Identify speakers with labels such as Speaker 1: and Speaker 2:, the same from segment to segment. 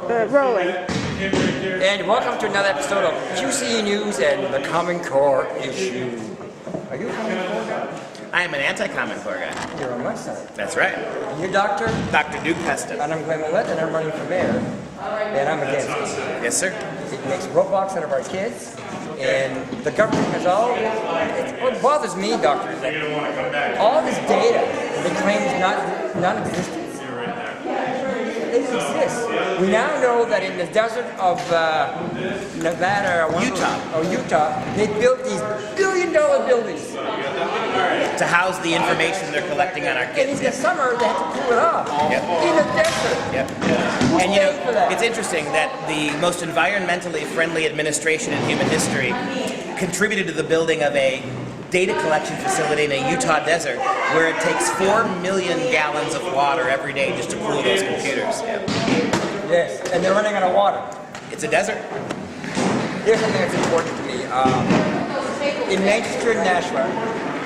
Speaker 1: Rolling.
Speaker 2: And welcome to another episode of QCE News and the Common Core issue. Are you a Common Core guy?
Speaker 3: I am an anti-Common Core guy.
Speaker 2: You're on my side.
Speaker 3: That's right.
Speaker 2: And you're Dr.
Speaker 3: Dr. Duke Pesta.
Speaker 2: And I'm Ouellette, and I'm running for mayor. And I'm against it.
Speaker 3: Yes, sir.
Speaker 2: It makes roadblocks out of our kids. And the government has all... What bothers me, Doctor, is that all this data they claim is non-existent. They exist. We now know that in the desert of Nevada or Utah, they built these billion-dollar buildings
Speaker 3: to house the information they're collecting on our kids.
Speaker 2: And in the summer, they have to cool it off.
Speaker 3: Yep.
Speaker 2: In the desert.
Speaker 3: Yep. And you know, it's interesting that the most environmentally friendly administration in human history contributed to the building of a data collection facility in a Utah desert where it takes 4 million gallons of water every day just to cool those computers. Yep.
Speaker 2: Yes, and they're running out of water.
Speaker 3: It's a desert.
Speaker 2: Here's something that's important to me. In Manchester and Nashua,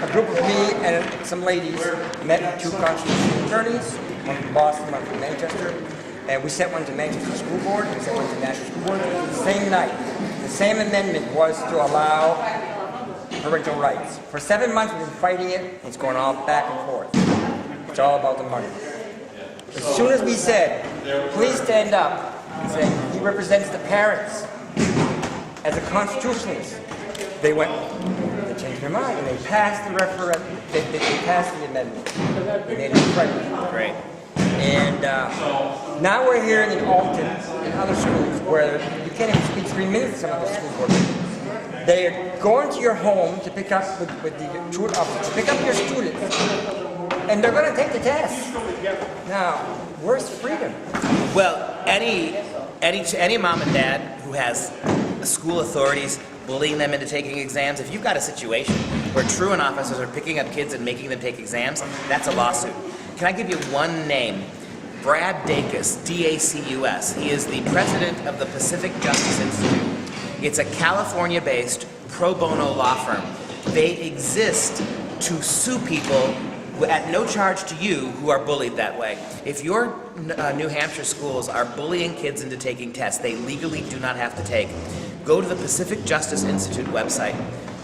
Speaker 2: a group of me and some ladies met with two constitutional attorneys, one from Boston, one from Manchester, and we sent one to Manchester School Board, and we sent one to Nashua School Board the same night. The same amendment was to allow parental rights. For 7 months we've been fighting it, it's going all back and forth. It's all about the money. As soon as we said, please stand up and say, he represents the parents as a constitutionalist, they changed their mind and they passed the referendum, they passed the amendment. They made it right.
Speaker 3: Great.
Speaker 2: And now we're hearing in Alton and other schools where you can't even speak 3 minutes to some of the school board meetings. They're going to your home to pick up with the tutor office, to pick up your students, and they're going to take the test. Now, where's freedom?
Speaker 3: Well, any mom and dad who has school authorities bullying them into taking exams, if you've got a situation where truant officers are picking up kids and making them take exams, that's a lawsuit. Can I give you one name? Brad Dacus, D-A-C-U-S. He is the president of the Pacific Justice Institute. It's a California-based pro bono law firm. They exist to sue people at no charge to you who are bullied that way. If your New Hampshire schools are bullying kids into taking tests they legally do not have to take, go to the Pacific Justice Institute website,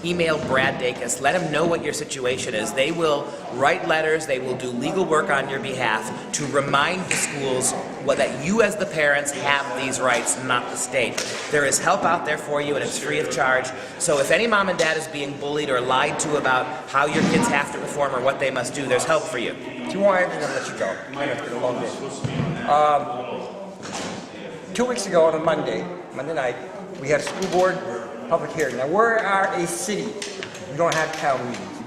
Speaker 3: email Brad Dacus, let him know what your situation is. They will write letters, they will do legal work on your behalf to remind the schools that you as the parents have these rights, not the state. There is help out there for you and it's free of charge. So if any mom and dad is being bullied or lied to about how your kids have to perform or what they must do, there's help for you.
Speaker 2: If you want anything, I'll let you go. It's been a long day. 2 weeks ago on a Monday night, we had a school board public hearing. Now, we are a city. We don't have town meetings.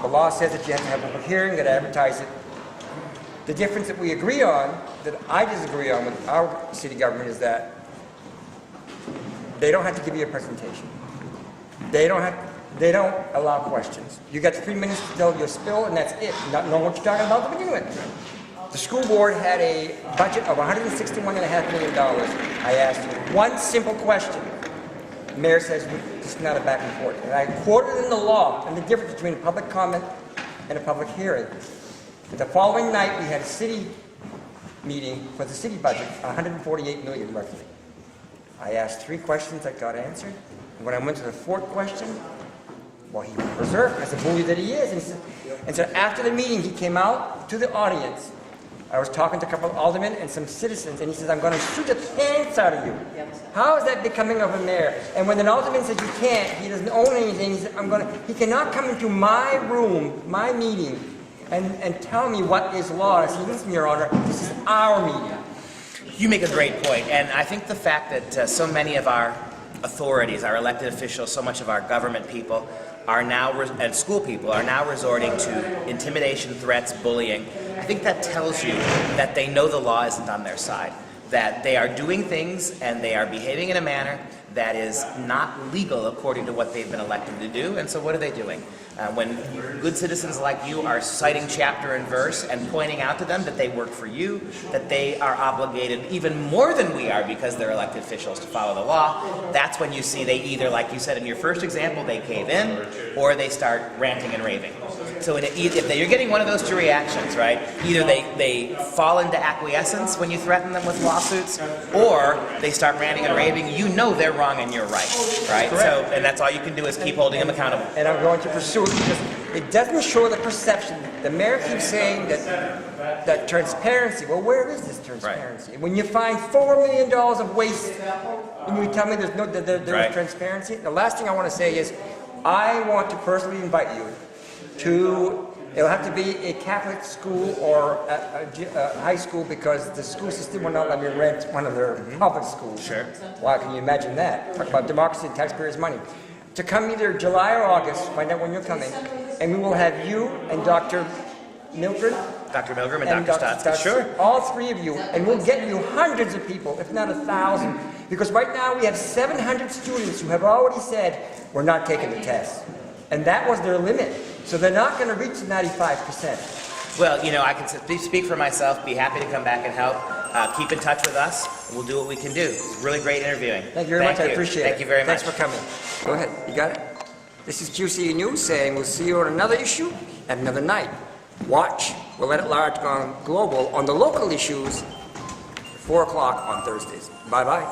Speaker 2: The law says that you have to have a public hearing, that advertise it. The difference that we agree on, that I disagree on with our city government, is that they don't have to give you a presentation. They don't allow questions. You got 3 minutes to tell your spill, and that's it. Not know what you're talking about to begin with. The school board had a budget of $161.5 million. I asked one simple question. The mayor says, it's not a back and forth. And I quoted in the law and the difference between a public comment and a public hearing. The following night, we had a city meeting for the city budget, $148 million roughly. I asked 3 questions that got answered. And when I went to the 4th question, well, he reserved as a bully that he is. And so after the meeting, he came out to the audience. I was talking to a couple of aldermen and some citizens, and he says, I'm going to shoot the pants out of you. How is that becoming of a mayor? And when an alderman says you can't, he doesn't own anything, he says, he cannot come into my room, my meeting, and tell me what is law. I said, listen, Your Honor, this is our meeting.
Speaker 3: You make a great point, and I think the fact that so many of our authorities, our elected officials, so much of our government people are now, and school people are now resorting to intimidation, threats, bullying. I think that tells you that they know the law isn't on their side, that they are doing things and they are behaving in a manner that is not legal according to what they've been elected to do. And so what are they doing? When good citizens like you are citing chapter and verse and pointing out to them that they work for you, that they are obligated even more than we are because they're elected officials to follow the law, that's when you see they either, like you said in your first example, they cave in or they start ranting and raving. So if you're getting one of those two reactions, right? Either they fall into acquiescence when you threaten them with lawsuits, or they start ranting and raving. You know they're wrong and you're right, right? So, and that's all you can do is keep holding them accountable.
Speaker 2: And I'm going to pursue it because it doesn't show the perception. The mayor keeps saying that transparency. Well, where is this transparency? Right. When you find $4 million of waste, and you tell me there's
Speaker 3: right.
Speaker 2: transparency. The last thing I want to say is, I want to personally invite you to. It'll have to be a Catholic school or a high school because the school system will not let me rent one of their public schools.
Speaker 3: Sure.
Speaker 2: Why can you imagine that? Talk about democracy and taxpayers' money. To come either July or August, find out when you're coming, and we will have you and Dr. Milgram.
Speaker 3: Dr. Milgram and Dr. Stotsky. Sure.
Speaker 2: All three of you, and we'll get you hundreds of people, if not 1,000. Because right now we have 700 students who have already said, we're not taking the test. And that was their limit. So they're not going to reach 95%.
Speaker 3: Well, you know, I can speak for myself, be happy to come back and help. Keep in touch with us, and we'll do what we can do. It's really great interviewing.
Speaker 2: Thank you very much. I appreciate it.
Speaker 3: Thank you very much.
Speaker 2: Thanks for coming. Go ahead. You got it? This is QCE News saying we'll see you on another issue at another night. Watch Ouellette at Large gone global on the local issues, 4 o'clock on Thursdays. Bye-bye.